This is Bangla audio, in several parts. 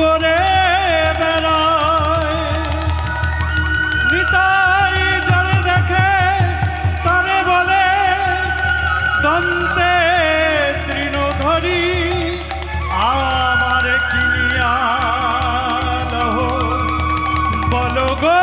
করে বেড়ায় নিতাই যারে দেখে তারে বলে দন্তে তৃণধরি আমারে কিনিয়া লহ বলো গো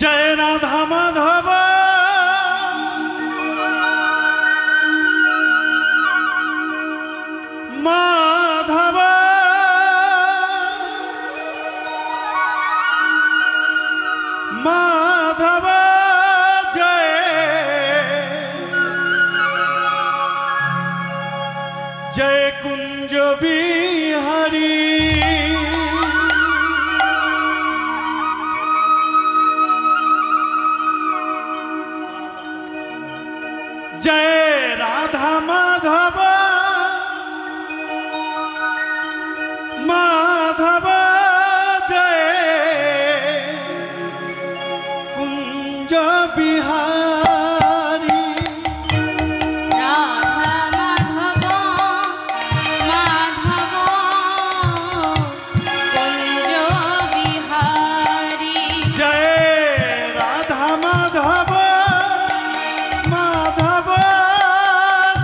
जय राधा माधव माधव माधव जय जय कुंज बिहारी जय राधा माधव माधव जय कुंज बिहारी राधा माधव माधव कुंज बिहारी जय राधा माधव माधव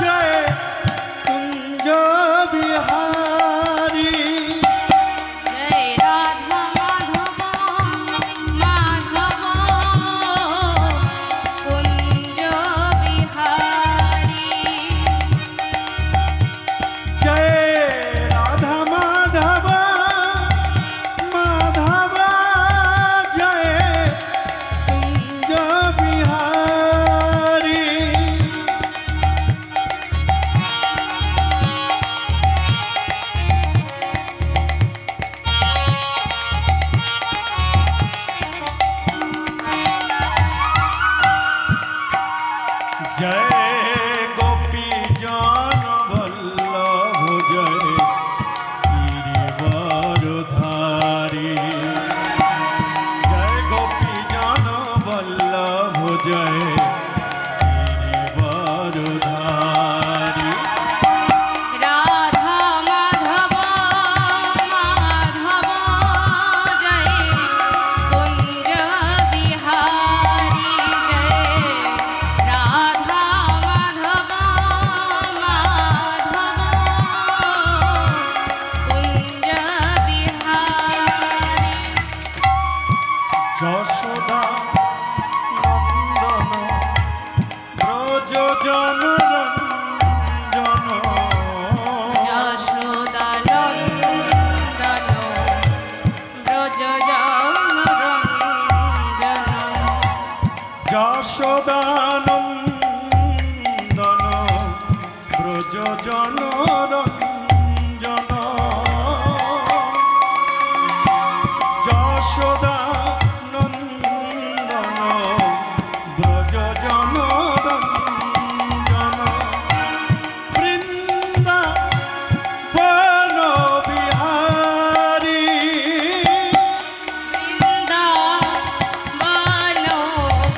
जय कुंज बिहारी जय राधा माधव माधव कुंज बिहारी जय राधा माधव माधव जय कुंज बिहारी जय गोपी जान वल्लभ जय गिरिवरधारी जय गोपी जान वल्लभ जय गिरिवरधारी राधा माधव माधव जय कुंज बिहारी जय राधा माधव माधव कुंज बिहारी যশোদা নন্দন ব্রজ জন রঞ্জন যশোদানন্দন ব্রজজনরঞ্জন যশোদানন্দন ব্রজ জন রঞ্জন যশোদানন্দন ব্রজ জন রঞ্জন বৃন্দাবন বিহারী বৃন্দাবন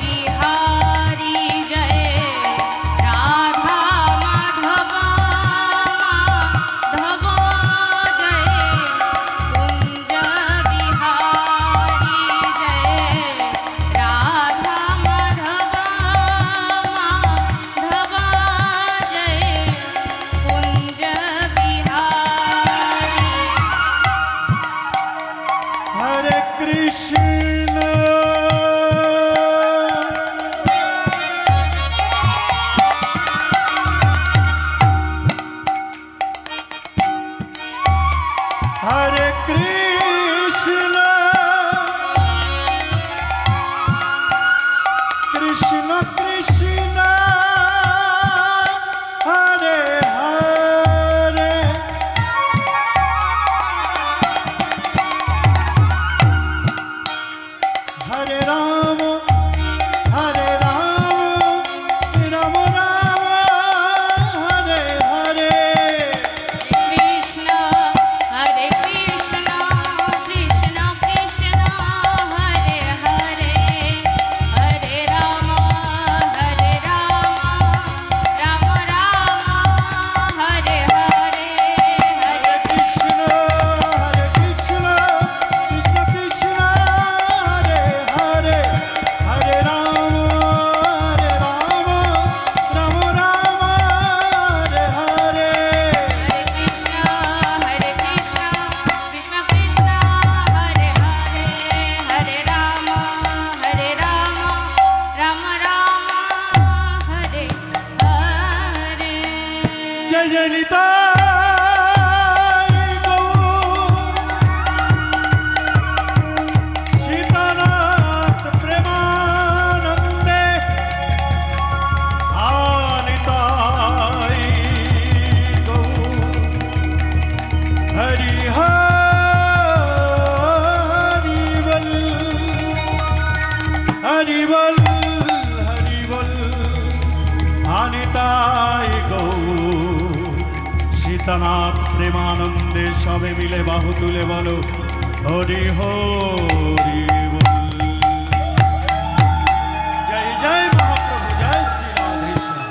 বিহারি জয় রাধা মাধব মাধব জয় কুঞ্জ বিহারি জয় রাধা মাধব মাধব জয় কুঞ্জ বিহারি হরে কৃষ্ণ হরে কৃষ্ণ কৃষ্ণ কৃষ্ণ হরে হরে हरे राम राम राम हरे हरे कृष्ण নিত্যানাথ প্রেমানন্দে সবে মিলে বাহু তুলে বলো হরি হরি বল। জয় জয় মহাপ্রভু, জয় শ্রী রাধেশ্যাম।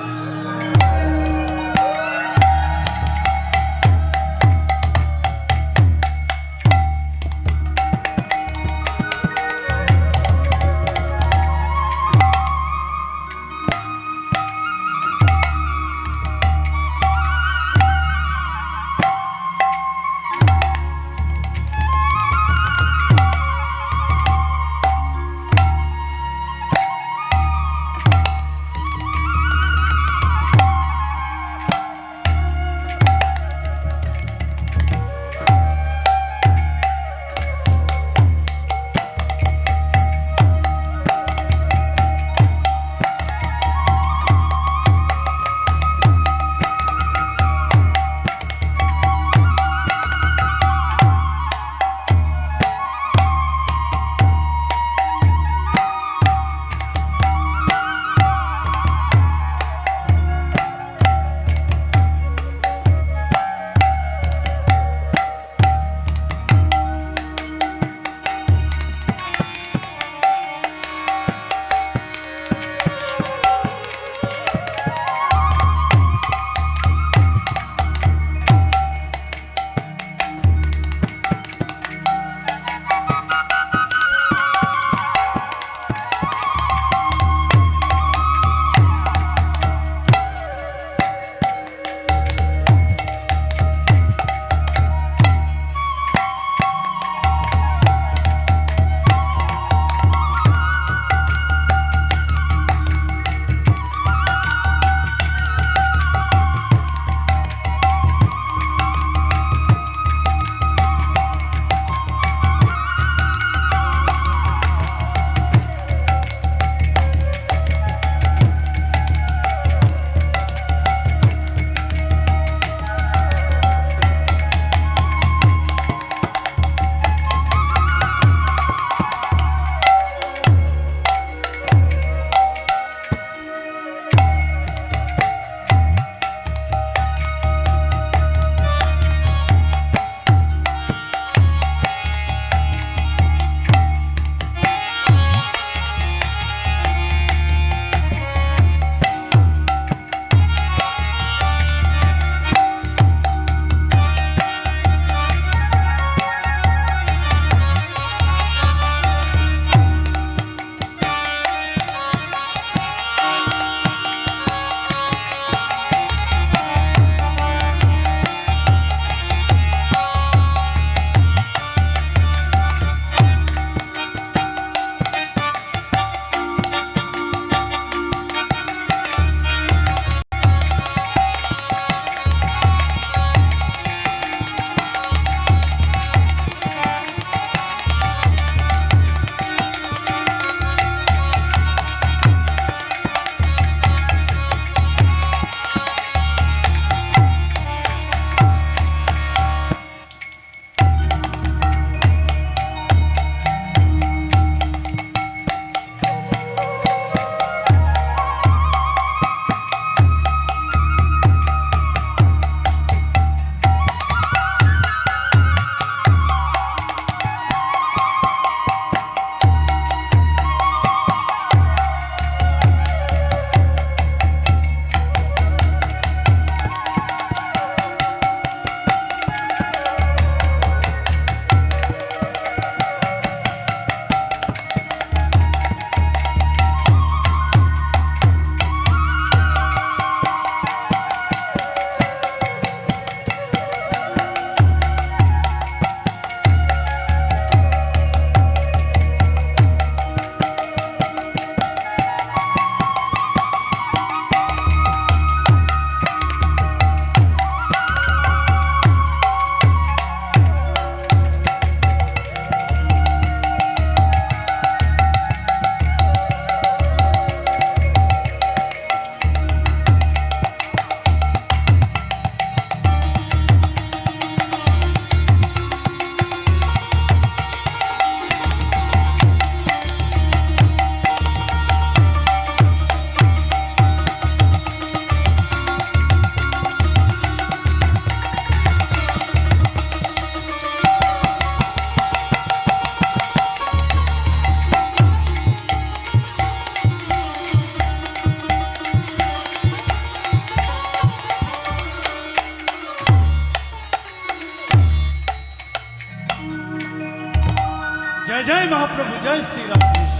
জয় জয় মহাপ্রভু, জয় শ্রী রাধেশ।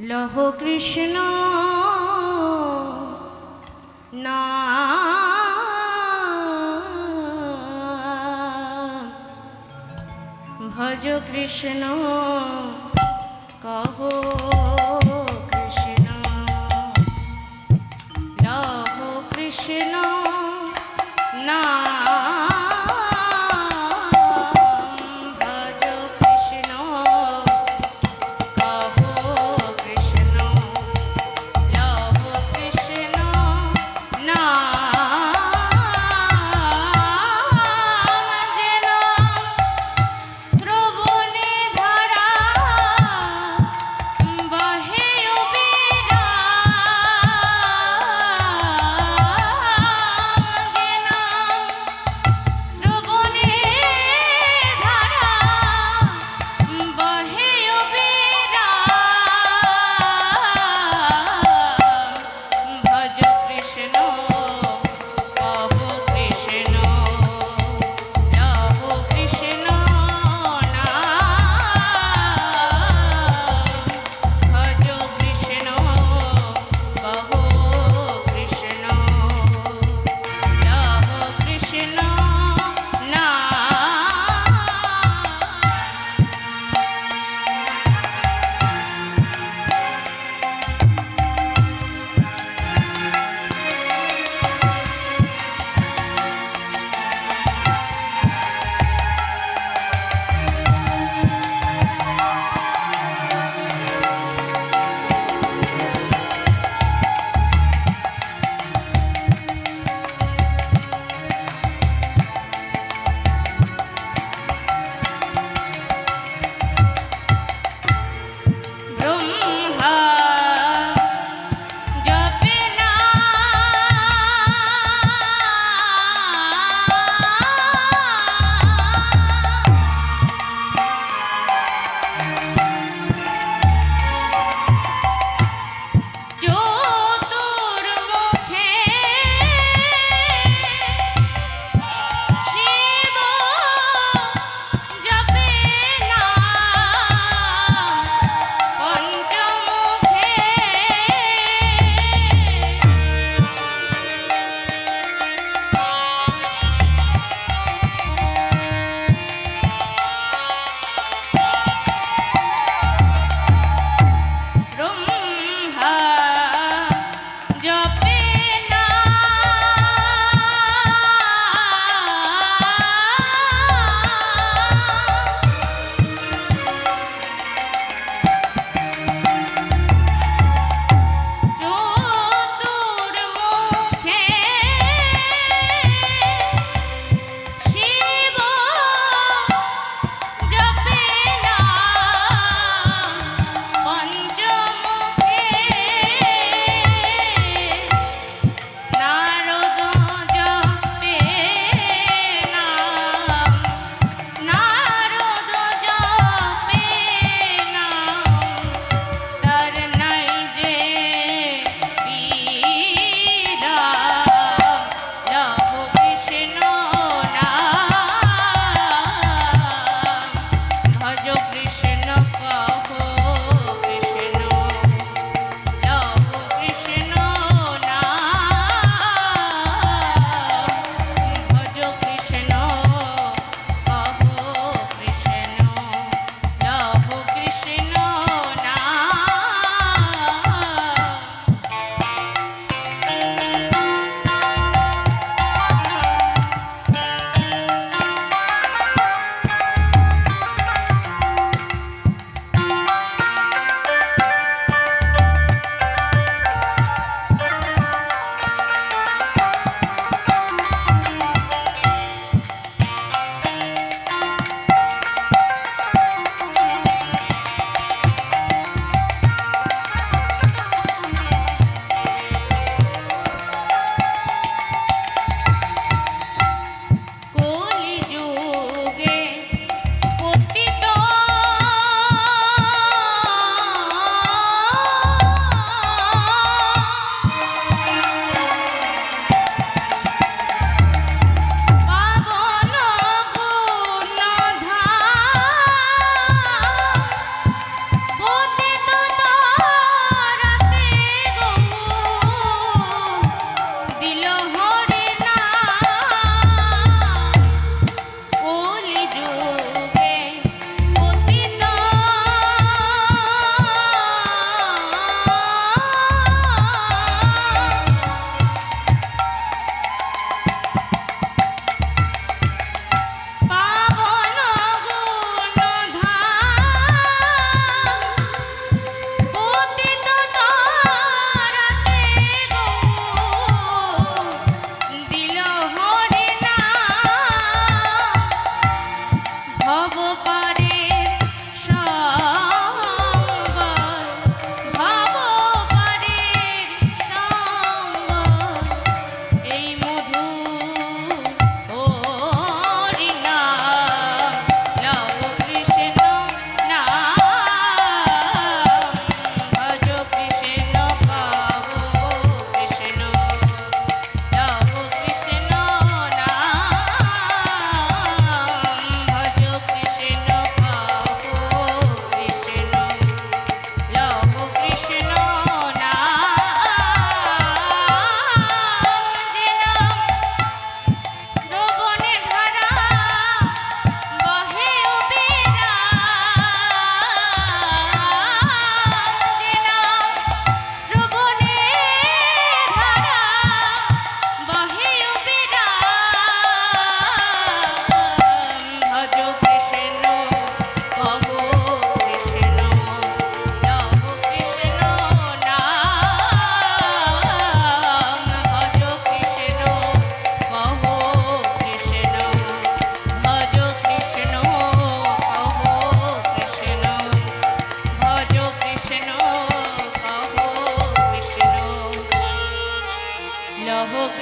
লহ কৃষ্ণ না ভজ কৃষ্ণ কহ কৃষ্ণ লহ কৃষ্ণ না ভজ কৃষ্ণ কহ কৃষ্ণ লহ কৃষ্ণ নাম যেন শ্রবণে ধরা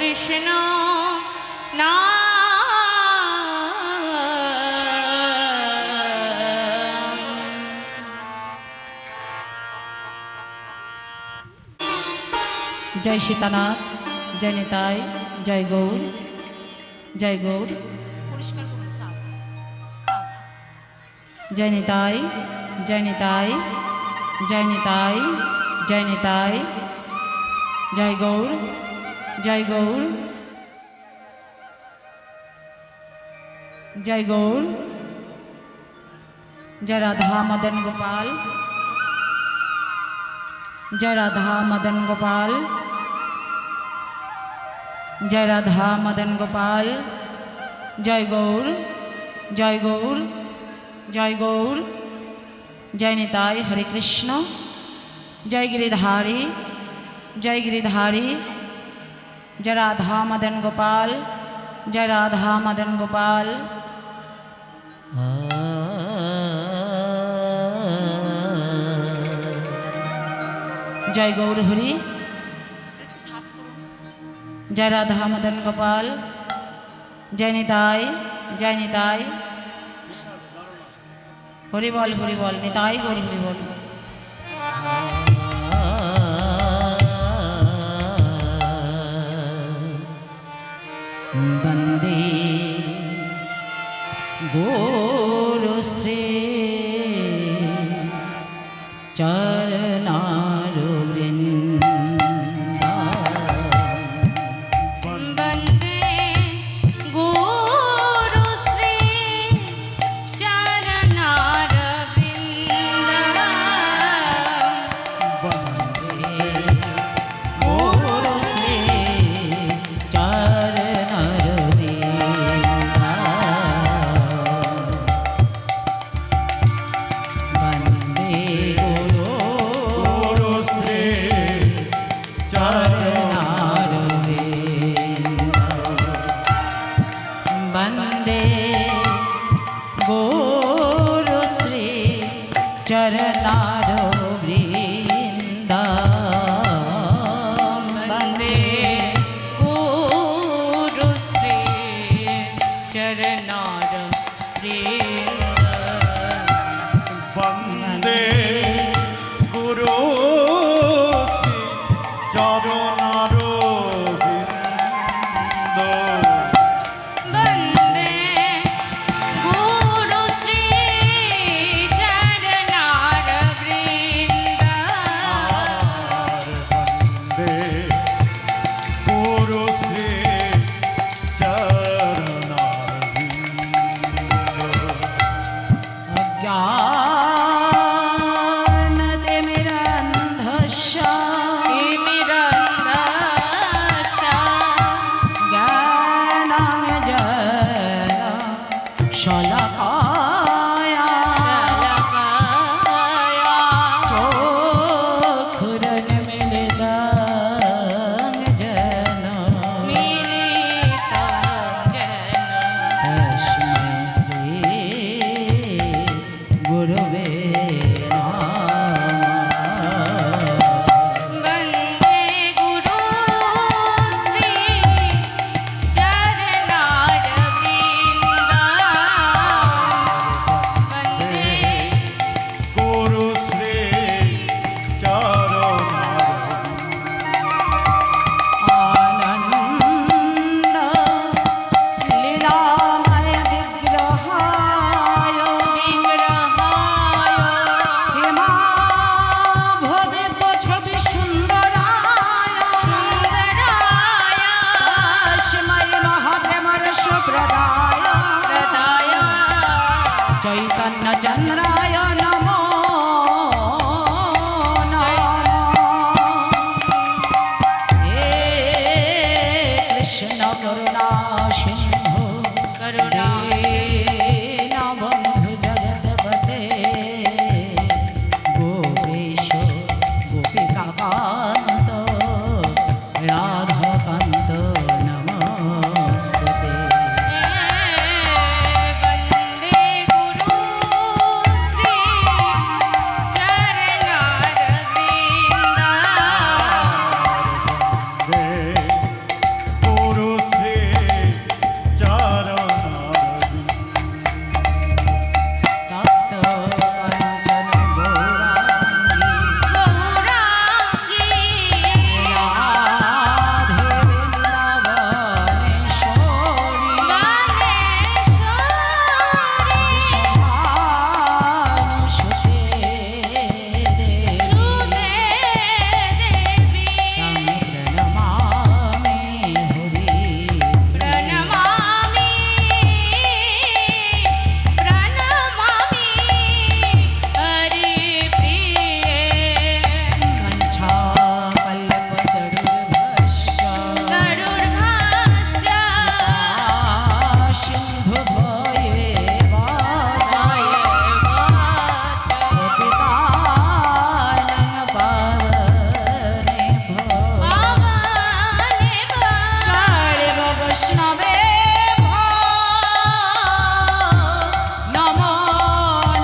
কৃষ্ণ নাম। জয় সীতানাথ, জয় নিতাই, জয় গৌর, জয় গৌর, জয় নিতাই, জয় নিতাই, জয় নিতাই, জয় নিতাই, জয় গৌর, জয় গৌর, জয় গৌর, জয় রাধা মদন গোপাল, জয় রাধা মদন গোপাল, জয় রাধা মদন গোপাল, জয় গৌর, জয় গৌর, জয় গৌর, জয় নিতাই, হরে কৃষ্ণ, জয় গিরিধারী, জয় গিরিধারী, জয় রাধা মদন গোপাল, জয় রাধা মদন গোপাল। জয় গৌর হরি, জয় রাধা মদন গোপাল, জয় নিতাই, জয় নিতাই, হরি বল, হরি বল, নিতাই গৌর হরি বল। বন্দে গৌরশ্রী চরণার বৃন্দা, বন্দে গুরুশ্রী চরণারবিন্দ। বন্দে গৌরশ্রী চরণার বৃন্দা, বন্দে গুরুশ্রী চরণার বৃন্দা, বন্দে গৌরশ্রী চরণার বৃন্দা, বন্দে গুরুশ্রী চরণারবিন্দ। বন্দে গুরু শ্রী চরণার বিন্দ। বন্দে গুরুশ্রী চরণারবিন্দ। বন্দে গুরু শ্রী চরণার বিন্দ। অজ্ঞানতিমিরন্ধস্য তিমিরন্ধস্য জ্ঞানাঞ্জনা শলাকায়া শলাকায়া চক্ষুরন্মিলিतं যেন মিলিतं যেন তস্मै শ্রী গুরবে নমঃ। বন্দে গুরুশ্রী চরণারবিন্দ। বন্দে গুরু শ্রী চরণার আনন্দ লীলাময় বিগ্রহায় বিগ্রহায় হেমাভোদিত ছবি সুন্দরায় সুন্দরায় তস্मै মহাপ্রেমর সুপ্রদায় প্রদায় চৈতন্য চন্দ্রায় নমো নমঃ। হে কৃষ্ণ করুণা সিন্ধু করুণা দীনবন্ধু জগৎপতে গোপীশ গোপিকাকান্ত রাধাকান্ত নমস্তুতে। বন্দে গুরুশ্রী চরণারবিন্দ। বিন্দ। বৈষ্ণবে নমো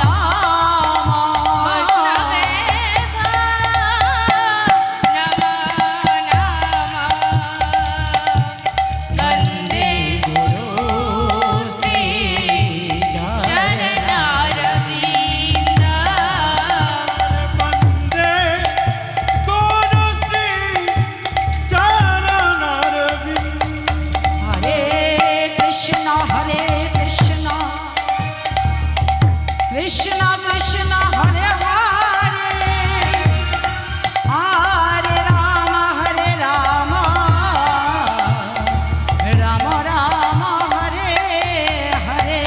নমঃ। বৈষ্ণবে নমো নমঃ। বন্দে গুরু শ্রী চরণারবিন্দ। বন্দে গুরু শ্রী চরণারবিন্দ। হরে কৃষ্ণ কৃষ্ণ কৃষ্ণ হরে হরে হরে রাম রাম রাম হরে হরে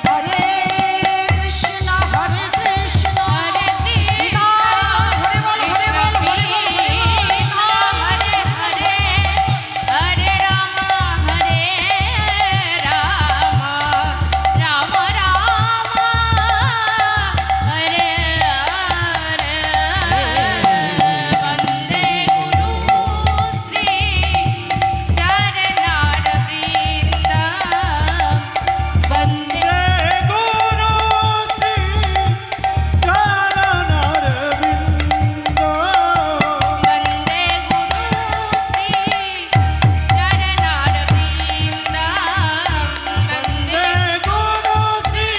হরে কৃষ্ণ কৃষ্ণ হরে কৃষ্ণ হরে বল হরে বল হরে বল হরে হরে হরে রাম হরে রাম রাম রাম হরে হরে। বন্দে গুরু শ্রী চরণারবিন্দ। বন্দে গুরু শ্রী চরণারবিন্দ। বন্দে গুরু শ্রী চরণারবিন্দ। বন্দে গুরু শ্রী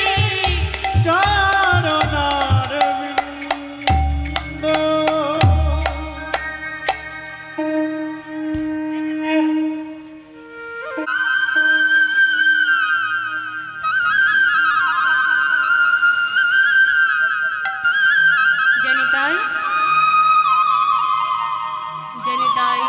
জনিতাই জনিতাই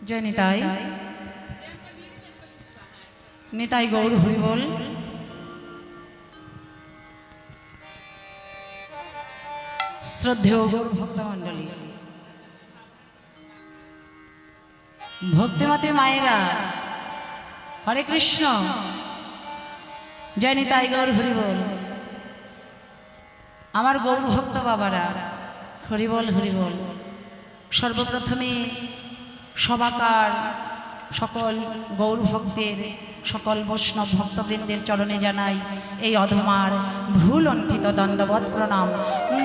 জয় নিতাই নিতাই গৌর হরি বল। শ্রদ্ধেয় গৌর ভক্তমণ্ডলী, ভক্তিমতী মায়েরা, হরে কৃষ্ণ, জয় নিতাই গৌর হরি বল। আমার গৌর ভক্ত বাবারা, হরি বল হরি বল। সর্বপ্রথমে সবাকার সকল গৌর ভক্তের, সকল বৈষ্ণব ভক্তবৃন্দের চরণে জানাই এই অধমার ভুল অন্ঠিত দণ্ডবৎ প্রণাম।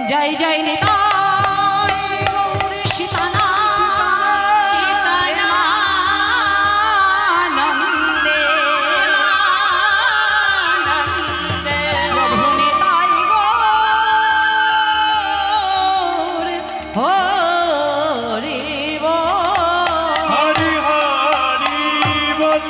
জয় জয় নিতাই গৌর সীতানানন্দে প্রভু নিতাই গৌর হরি বল। হরি হরি বল।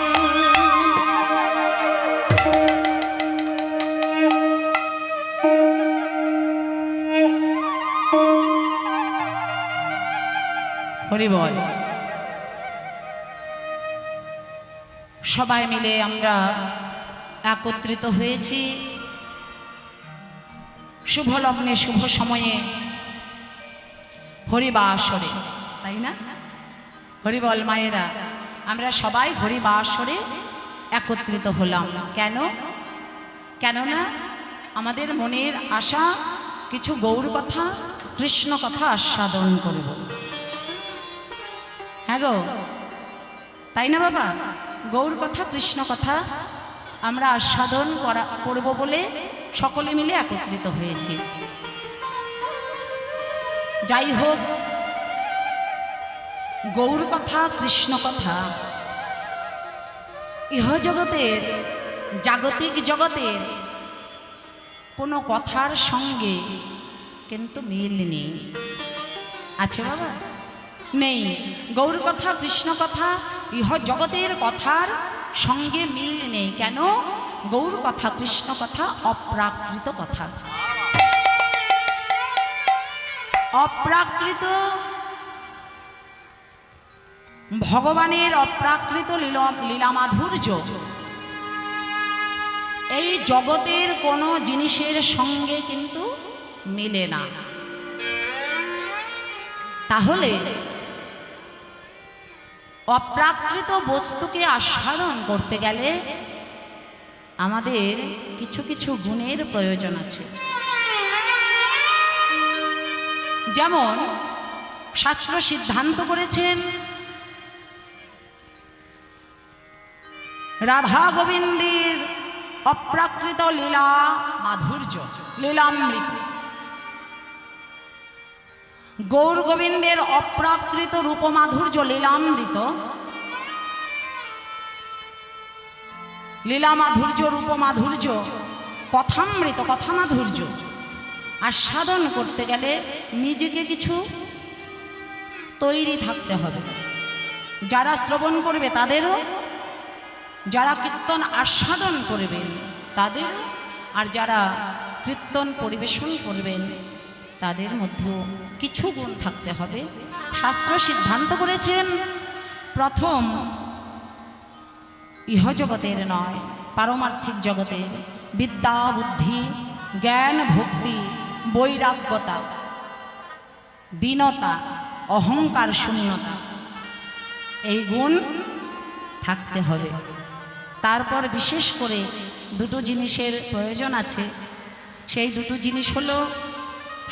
হরি বল। সবাই মিলে আমরা একত্রিত হয়েছি শুভ লগ্নে শুভ সময়ে হরিবাসরে, তাই না? হরিবল মায়েরা, আমরা সবাই হরিবাসরে একত্রিত হলাম। কেন? কেননা আমাদের মনের আশা কিছু গৌর কথা, কৃষ্ণ কথা আস্বাদন করব। হ্যাঁ গো, তাই না বাবা? গৌর কথা, কৃষ্ণ কথা আমরা আস্বাদন করব বলে সকলে মিলে একত্রিত হয়েছি। যাই হোক, গৌর কথা, কৃষ্ণ কথা ইহজগতের, জাগতিক জগতের কোনো কথার সঙ্গে কিন্তু মিল নেই। আছে বাবা? নেই। গৌর কথা, কৃষ্ণ কথা ইহ জগতের কথার সঙ্গে মিল নেই। কেন? গৌর কথা, কৃষ্ণ কথা অপ্রাকৃত কথা। অপ্রাকৃত ভগবানের অপ্রাকৃত লীলা মাধুর্য এই জগতের কোনো জিনিসের সঙ্গে কিন্তু মিলে না। তাহলে অপ্রাকৃত বস্তুকে আস্বাদন করতে গেলে আমাদের কিছু কিছু গুণের প্রয়োজন আছে। যেমন শাস্ত্র সিদ্ধান্ত করেছেন রাধা গোবিন্দের অপ্রাকৃত লীলা মাধুর্য, লীলামৃত। গৌর গোবিন্দের অপ্রাকৃত রূপ মাধুর্য লীলামৃত, লীলা মাধুর্য, রূপ মাধুর্য, কথামৃত, কথা মাধুর্য আস্বাদন করতে গেলে নিজেকে কিছু তৈরি থাকতে হবে। যারা শ্রবণ করবে তাদেরও, যারা কীর্তন আস্বাদন করবেন তাদের, আর যারা কীর্তন পরিবেশন করবেন তাদের মধ্যেও কিছু গুণ থাকতে হবে। শাস্ত্র সিদ্ধান্ত করেছেন প্রথম ইহজগতের নয়, পারমার্থিক জগতের বিদ্যা, বুদ্ধি, জ্ঞান, ভক্তি, বৈরাগ্যতা, দীনতা, অহংকার শূন্যতা, এই গুণ থাকতে হবে। তারপর বিশেষ করে দুটো জিনিসের প্রয়োজন আছে। সেই দুটো জিনিস হলো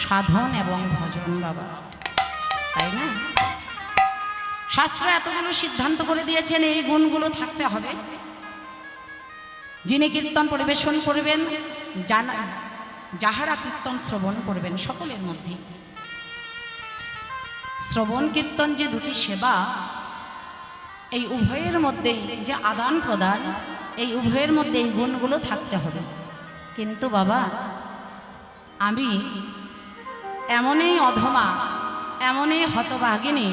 সাধন এবং ভজন বাবা, তাই না? শাস্ত্র এতগুলো সিদ্ধান্ত করে দিয়েছেন এই গুণগুলো থাকতে হবে। যিনি কীর্তন পরিবেশন করবেন, যাহারা কীর্তন শ্রবণ করবেন, সকলের মধ্যে শ্রবণ কীর্তন যে দুটি সেবা, এই উভয়ের মধ্যেই যে আদান প্রদান, এই উভয়ের মধ্যে এই গুণগুলো থাকতে হবে। কিন্তু বাবা, আমি এমনই অধমা, এমনই হতভাগিনী,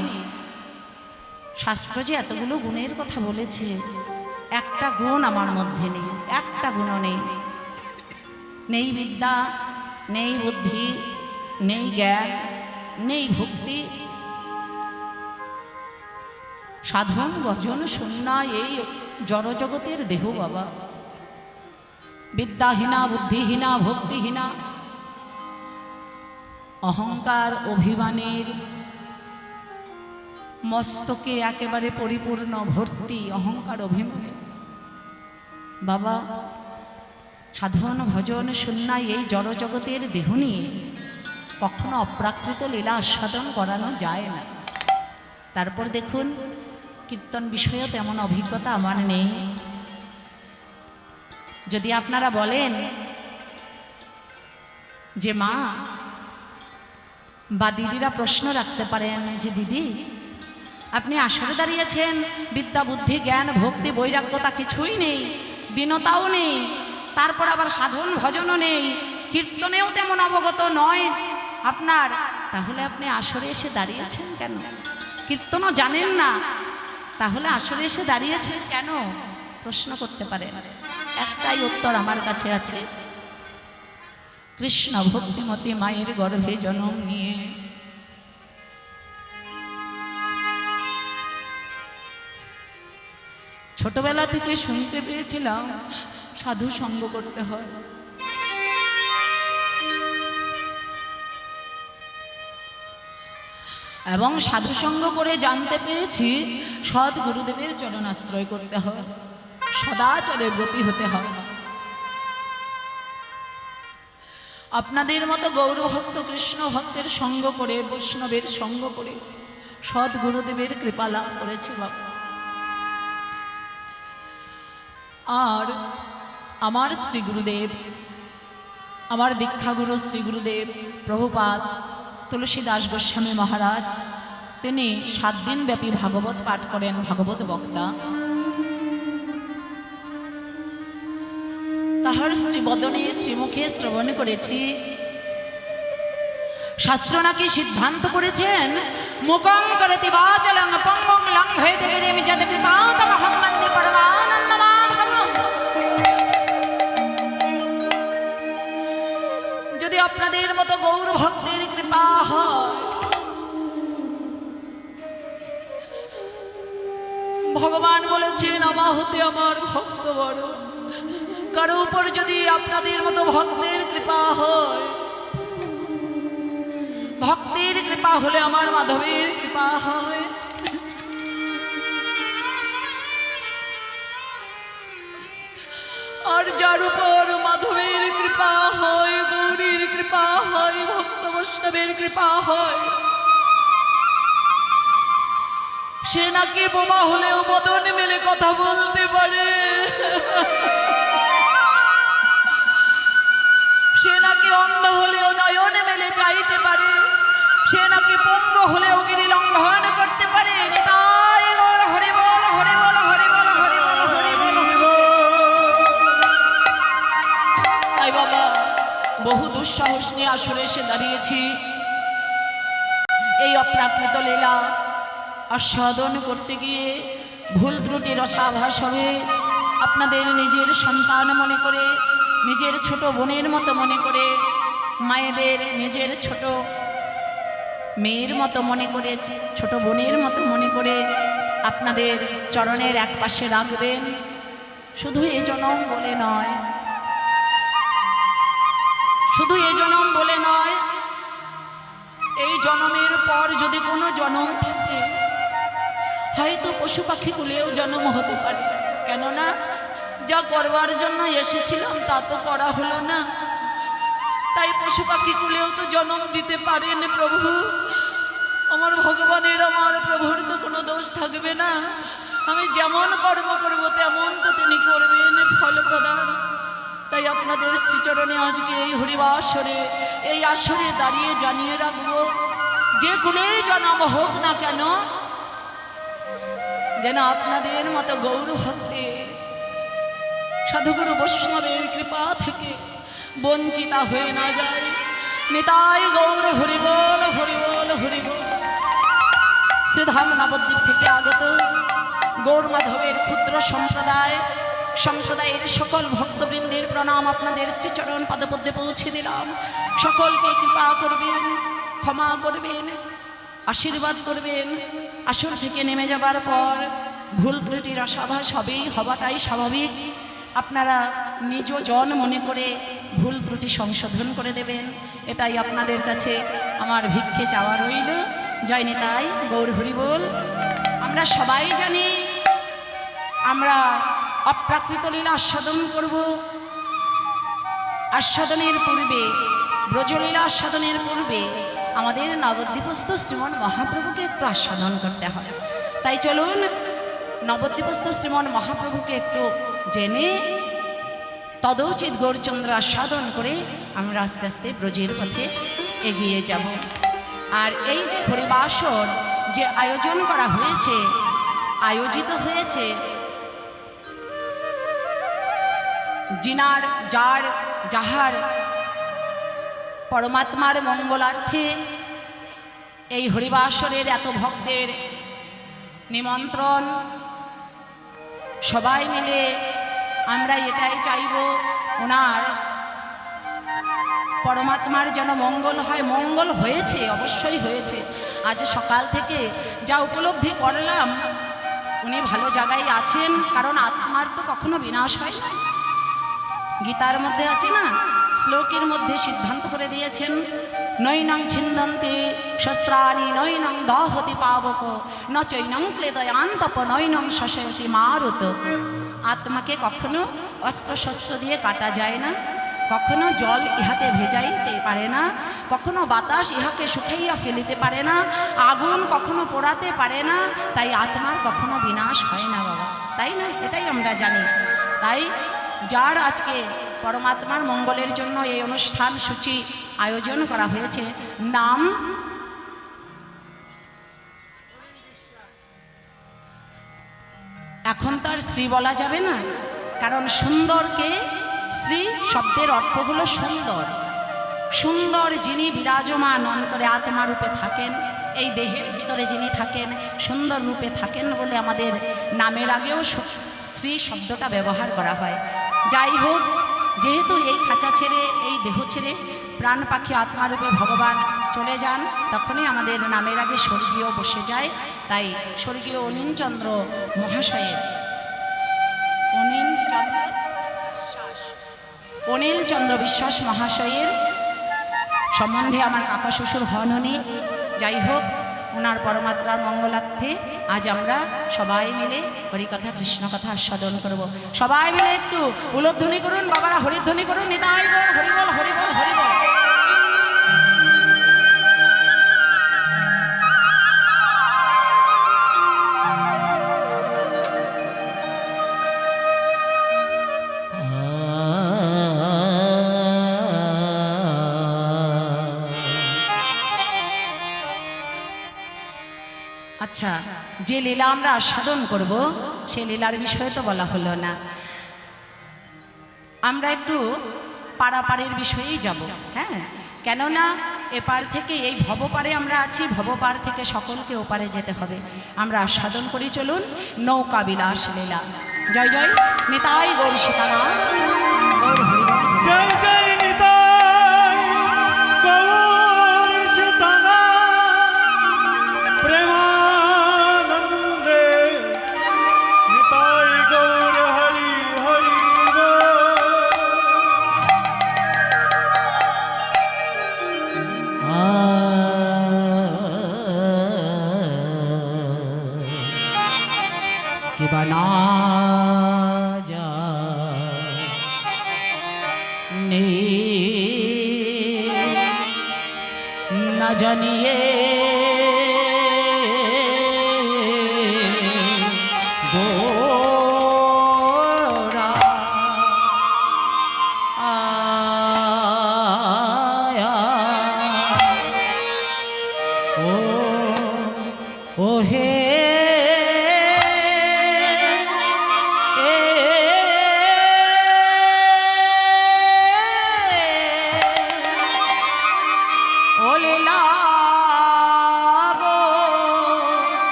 শাস্ত্র যে এতগুলো গুণের কথা বলেছে, একটা গুণ আমার মধ্যে নেই, একটা গুণও নেই। নেই বিদ্যা, নেই বুদ্ধি, নেই জ্ঞান, নেই ভক্তি, সাধন ভজন শূন্য এই জড়জগতের দেহ বাবা। বিদ্যাহীনা, বুদ্ধিহীনা, ভক্তিহীনা, অহংকার অভিমানের মস্তকে একেবারে পরিপূর্ণ ভর্তি অহংকার অভিমানে বাবা। সাধন ভজন শূন্য এই জড়জগতের দেহ নিয়ে কখনো অপ্রাকৃত লীলা আস্বাদন করানো যায় না। তারপর দেখুন, কীর্তন বিষয়েও তেমন অভিজ্ঞতা আমার নেই। যদি আপনারা বলেন যে মা বা দিদিরা প্রশ্ন রাখতে পারেন যে দিদি আপনি আসরে দাঁড়িয়েছেন, বিদ্যা, বুদ্ধি, জ্ঞান, ভক্তি, বৈরাগ্যতা কিছুই নেই, দীনতাও নেই, তারপর আবার সাধন ভজনও নেই, কীর্তনেও তেমন অবগত নয় আপনার, তাহলে আপনি আসরে এসে দাঁড়িয়েছেন কেন? কীর্তনও জানেন না, তাহলে আসরে এসে দাঁড়িয়েছেন কেন? প্রশ্ন করতে পারেন। একটাই উত্তর আমার কাছে আছে, কৃষ্ণ ভক্তিমতী মায়ের গর্ভে জন্ম নিয়ে ছোটবেলা থেকে শুনতে পেয়েছিলাম সাধু সঙ্গ করতে হয়। এবং সাধু সঙ্গ করে জানতে পেরেছি সৎ গুরুদেবের চরণ আশ্রয় করতে হয়, সদাচারে ব্রতী হতে হয়। আপনাদের মতো গৌর ভক্ত কৃষ্ণ ভক্তের সঙ্গ করে, বৈষ্ণবের সঙ্গ করে সৎ গুরুদেবের কৃপা লাভ করেছি বাবা। আর আমার শ্রী গুরুদেব, আমার দীক্ষাগুরু শ্রী গুরুদেব প্রভুপাদ তুলসীদাস গোস্বামী মহারাজ, তিনি 7 দিন ব্যাপী ভাগবত পাঠ করেন, ভাগবত বক্তা। তাহার শ্রীবদনে শ্রীমুখে শ্রবণ করেছি, শাস্ত্র নাকি সিদ্ধান্ত করেছেন মুখং করতি বাচলং পঙ্গং লঙ্ঘয়তে গিরিমি যদ কৃপাতমহং বন্দে পরমানন্দমাধবম। যদি আপনাদের মতো গৌর ভক্তের কৃপা হয়, ভগবান বলেছেন আমার হতে আমার ভক্ত বড়। কারো উপর যদি আপনাদের মতো ভক্তের কৃপা হয়, ভক্তের কৃপা হলে আমার মাধবের কৃপা হয়। আর যার উপর মাধবের কৃপা হয়, গৌরীর কৃপা হয়, ভক্ত বৈষ্ণবের কৃপা হয়, সে নাকি বোমা হলেও বদন মেলে কথা বলতে পারে, সে নাকি অন্ধ হলেও নয়ন মেলে চাইতে পারে, সে নাকি পঙ্গ হলেও গিরি লঙ্ঘন করতে পারে। নিতাই গৌর হরি বল, হরি বল, হরি বল, হরি বল, হরি বল, হরি বল। তাই বাবা, বহু দুঃসাহস নিয়ে আসরে এসে দাঁড়িয়েছি। এই অপ্রাকৃত লীলা আস্বাদন করতে গিয়ে ভুল ত্রুটির রসাভাস হবে। আপনাদের নিজের সন্তান মনে করে, নিজের ছোট বোনের মতো মনে করে, মায়েদের নিজের ছোট মেয়ের মতো মনে করে, ছোট বোনের মতো মনে করে আপনাদের চরণের এক পাশে রাখবেন। শুধু এ জনম বলে নয়, শুধু এ জনম বলে নয়, এই জনমের পর যদি কোনো জনম থাকে, হয়তো পশু পাখি কুলেও জন্ম হতে পারে। কেননা যা করবার জন্য এসেছিলাম তা তো করা হলো না, তাই পশু পাখি কুলেও তো জন্ম দিতে পারেন প্রভু। আমার ভগবানের, আমার প্রভুর তো কোনো দোষ থাকবে না। আমি যেমন কর্ম করব তেমন তো তিনি করবেন, ফল প্রদান। তাই আপনাদের শ্রীচরণে আজকে এই হরিবাসরে, এই আসরে দাঁড়িয়ে জানিয়ে রাখবো, যে কুলেই জন্ম হোক না কেন, যেন আপনাদের মতো গৌর ভক্তে সাধুগুরু বৈষ্ণবের কৃপা থেকে বঞ্চিতা হয়ে না যায়। নিতাই গৌর হরি বল, হরি বল, হরি বল। শ্রীধাম নবদ্বীপ থেকে আগত গৌর মাধবের ক্ষুদ্র সম্প্রদায়ের সকল ভক্তবৃন্দের প্রণাম আপনাদের শ্রীচরণ পদপদ্মে পৌঁছে দিলাম। সকলকে কৃপা করবেন, ক্ষমা করবেন, আশীর্বাদ করবেন। আসর থেকে নেমে যাবার পর ভুল ত্রুটির রসাভাস হবেই, হওয়াটাই স্বাভাবিক। আপনারা নিজ জন মনে করে ভুল ত্রুটি সংশোধন করে দেবেন, এটাই আপনাদের কাছে আমার ভিক্ষে চাওয়া রইল। জয় নিতাই গৌর হরি বল। আমরা সবাই জানি আমরা অপ্রাকৃত লীলা আস্বাদন করব। আস্বাদনের পূর্বে, ব্রজলীলা আস্বাদনের পূর্বে আমাদের নবদ্বীপস্থ শ্রীমন মহাপ্রভুকে একটু আস্বাদন করতে হয়। তাই চলুন নবদ্বীপস্থ শ্রীমন মহাপ্রভুকে একটু জেনে তদৌচিত গৌরচন্দ্র আস্বাদন করে আমরা আস্তে আস্তে ব্রজের পথে এগিয়ে যাব। আর এই যে হরিবাসর যে আয়োজন করা হয়েছে, আয়োজিত হয়েছে, যাহার পরমাত্মার মঙ্গলার্থে এই হরিবাসরের এত ভক্তের নিমন্ত্রণ, সবাই মিলে আমরা এটাই চাইব, ওনার পরমাত্মার যেন মঙ্গল হয়। মঙ্গল হয়েছে, অবশ্যই হয়েছে। আজ সকাল থেকে যা উপলব্ধি করলাম, উনি ভালো জায়গায় আছেন, কারণ আত্মার তো কখনো বিনাশ হয় না। গীতার মধ্যে আছে না, শ্লোকের মধ্যে সিদ্ধান্ত করে দিয়েছেন, নৈনং ছিন্দন্তে শস্ত্রাণি নৈনং দহতি পাবক ন চৈনং ক্লেদয়ান্তপ নৈনং শশয়তি মারুত। আত্মাকে কখনো অস্ত্র শস্ত্র দিয়ে কাটা যায় না, কখনো জল ইহাতে ভেজাইতে পারে না, কখনো বাতাস ইহাকে শুকাইয়া ফেলিতে পারে না, আগুন কখনো পোড়াতে পারে না, তাই আত্মার কখনো বিনাশ হয় না বাবা, তাই না? এটাই আমরা জানি। তাই যার আজকে পরমাত্মার মঙ্গলের জন্য এই অনুষ্ঠান সূচি আয়োজন করা হয়েছে, নাম এখন তার শ্রী বলা যাবে না, কারণ সুন্দরকে শ্রী শব্দের অর্থ হলো সুন্দর। সুন্দর যিনি বিরাজমান অন্তরে আত্মা রূপে থাকেন, এই দেহের ভিতরে যিনি থাকেন, সুন্দর রূপে থাকেন বলে আমাদের নামের আগেও শ্রী শব্দটা ব্যবহার করা হয়। যাই হোক, যেহেতু এই খাঁচা ছেড়ে, এই দেহ ছেড়ে প্রাণ পাখি আত্মারূপে ভগবান চলে যান, তখনই আমাদের নামের আগে স্বর্গীয় বসে যায়। তাই স্বর্গীয় অনিলচন্দ্র মহাশয়ের, অনিলচন্দ্র বিশ্বাস মহাশয়ের সম্বন্ধে আমার কাকা শ্বশুর হন উনি। যাই হোক, ওনার পরমাত্মার মঙ্গলার্থে আজ আমরা সবাই মিলে হরিকথা কৃষ্ণ কথা আস্বাদন করব। সবাই মিলে একটু উলধ্বনি করুন বাবারা, হরিধ্বনি করুন, নিতাই গৌর হরিবল হরিবল হরিবল। আচ্ছা, যে লীলা আমরা আস্বাদন করব সেই লীলার বিষয়ে তো বলা হলো না, আমরা একটু পারাপারের বিষয়েই যাব। হ্যাঁ, কেননা এপার থেকে, এই ভবপারে আমরা আছি, ভবপার থেকে সকলকে ওপারে যেতে হবে। আমরা আস্বাদন করি, চলুন নৌকা বিলাস লীলা। জয় জয় নিতাই গৌর সীতারাম, গৌর হরিবল। জয় জয় নিতাই গৌর সীতারাম, প্রেমানন্দে নিতাই গৌর হরি হরি কে বানা যা নে না জানিয়ে গোরা আয়া ও হে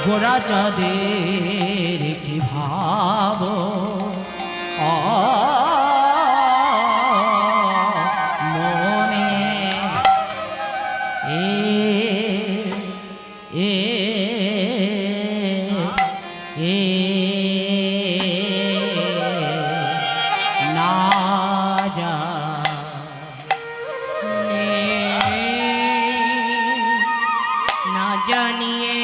গোরা চাঁদের কি ভাব মনে এ এ এ না যা না জানিয়ে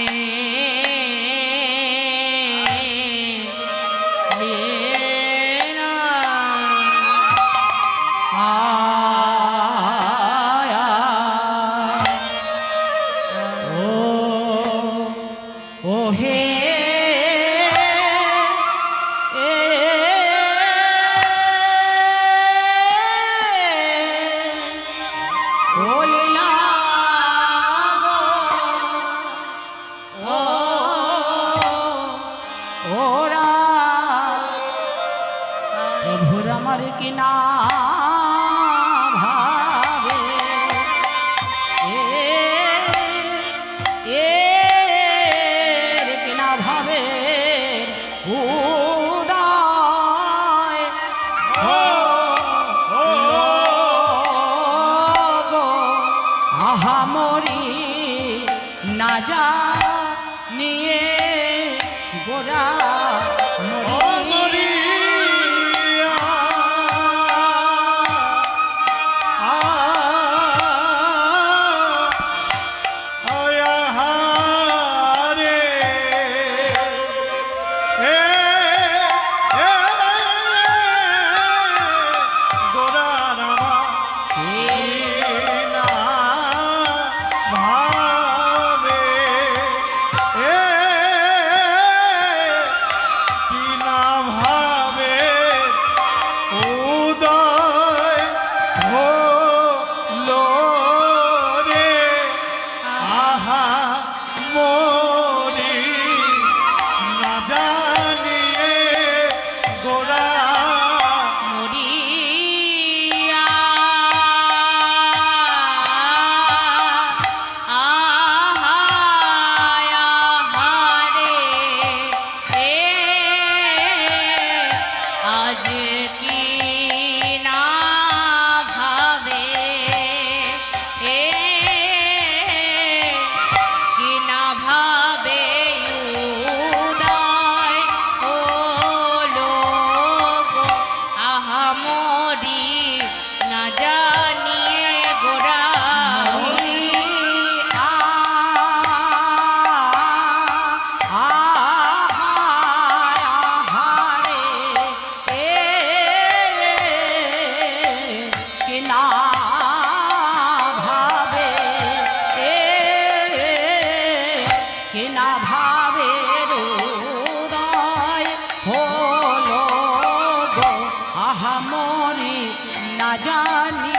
প্রভুর আমার কিনা ভাবে কিনা ভাবে উদয় গো আহা মরি না যা নিয়ে গোর গোরা ও মরিয়া আহারে এ গোরা রামা না ভাবে কি না ভাবে উদয় হলো রে আহা মরি না জানিয়ে গোরা মরিয়া আহারে আজ কি না ভাবে কি না ভাবে উদয় হলো গো আহামরি না জানিয়ে গোরা আহামরি না জানি